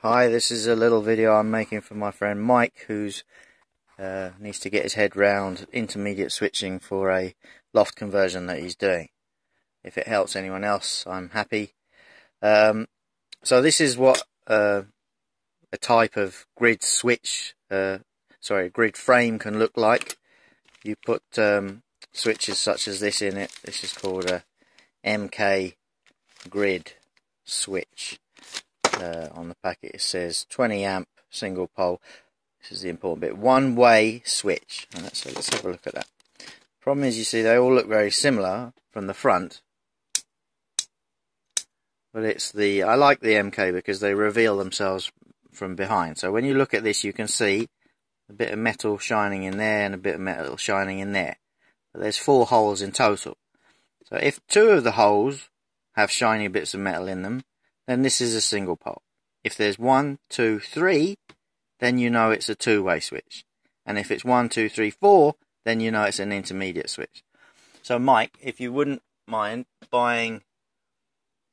Hi, this is a little video I'm making for my friend Mike, who's needs to get his head round intermediate switching for a loft conversion that he's doing. If it helps anyone else, I'm happy. So this is what a type of grid switch, grid frame can look like. You put switches such as this in it. This is called a MK grid switch. On the packet it says 20 amp single pole. This is the important bit. One way switch. And let's have a look at that. Problem is, you see, they all look very similar from the front, but I like the MK because they reveal themselves from behind. So when you look at this, you can see a bit of metal shining in there and a bit of metal shining in there. But there's 4 holes in total. So if 2 of the holes have shiny bits of metal in them, then this is a single pole. If there's 1, 2, 3, then you know it's a two-way switch. And if it's 1, 2, 3, 4, then you know it's an intermediate switch. So Mike, if you wouldn't mind buying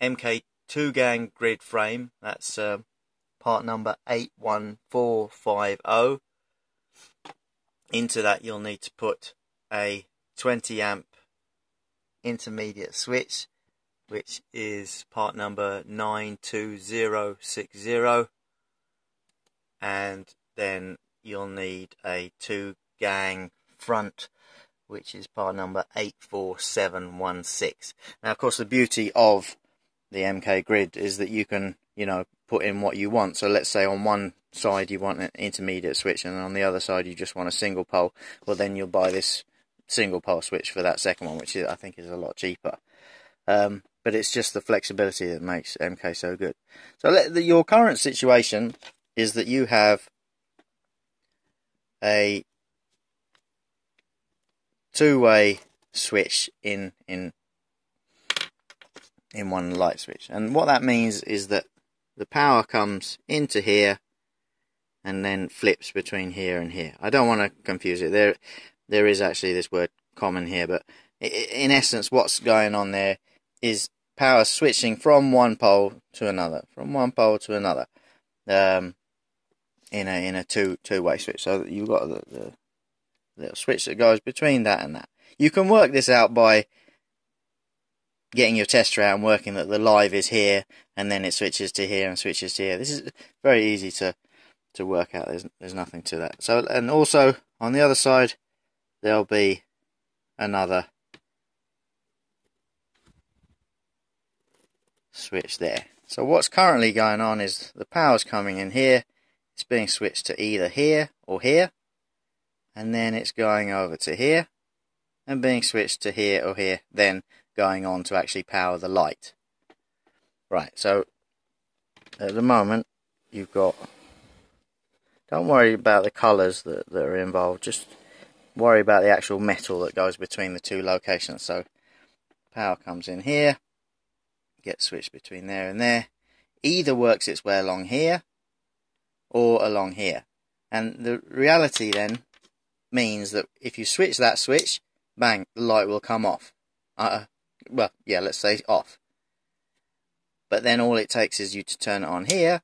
MK 2-gang grid frame, that's part number 81450. Into that you'll need to put a 20 amp intermediate switch, which is part number 92060, and then you'll need a 2-gang front, which is part number 84716. Now, of course, the beauty of the MK grid is that you can, put in what you want. So let's say on one side you want an intermediate switch, and on the other side you just want a single pole. Well, then you'll buy this single pole switch for that second one, which I think is a lot cheaper. But it's just the flexibility that makes MK so good. So your current situation is that you have a two-way switch in one light switch. And what that means is that the power comes into here and then flips between here and here. I don't want to confuse it. There is actually this word common here, but in essence what's going on there is power switching from one pole to another, in a two-way switch. So you've got the little switch that goes between that and that. You can work this out by getting your tester out and working that the live is here, and then it switches to here and switches to here. This is very easy to work out. There's nothing to that. So, and also on the other side there'll be another switch there. So what's currently going on is the power's coming in here, it's being switched to either here or here, and then it's going over to here and being switched to here or here, then going on to actually power the light. Right, so at the moment you've got, don't worry about the colours that are involved, just worry about the actual metal that goes between the two locations. So power comes in here, gets switched between there and there, either works its way along here or along here. And the reality then means that if you switch that switch, bang, the light will come off. Well, yeah, let's say off. But then all it takes is you to turn it on here,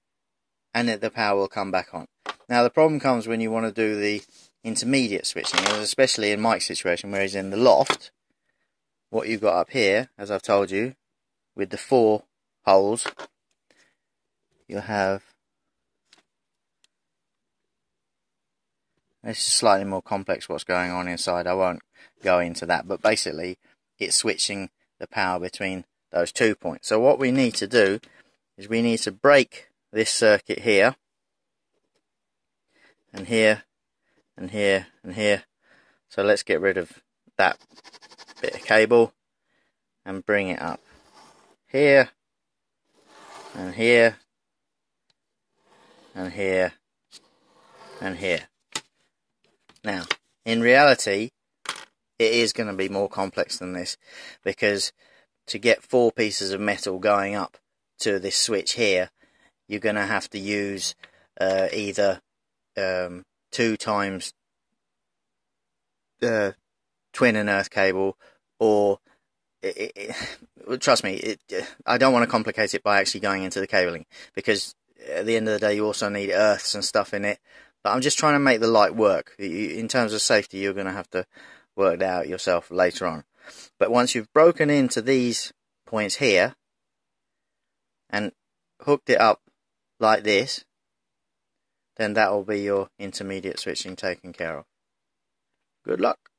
and the power will come back on. Now the problem comes when you want to do the intermediate switching, especially in Mike's situation where he's in the loft. What you've got up here, as I've told you, with the 4 holes, you'll have, this is slightly more complex what's going on inside, I won't go into that, but basically it's switching the power between those 2 points. So what we need to do is we need to break this circuit here, and here, and here, and here. So let's get rid of that bit of cable and bring it up here, and here, and here, and here. Now, in reality, it is going to be more complex than this, because to get 4 pieces of metal going up to this switch here, you're going to have to use either 2 times twin and earth cable, or trust me, I don't want to complicate it by actually going into the cabling, because at the end of the day you also need earths and stuff in it. But I'm just trying to make the light work. In terms of safety, you're going to have to work that out yourself later on. But once you've broken into these points here and hooked it up like this, then that will be your intermediate switching taken care of. Good luck.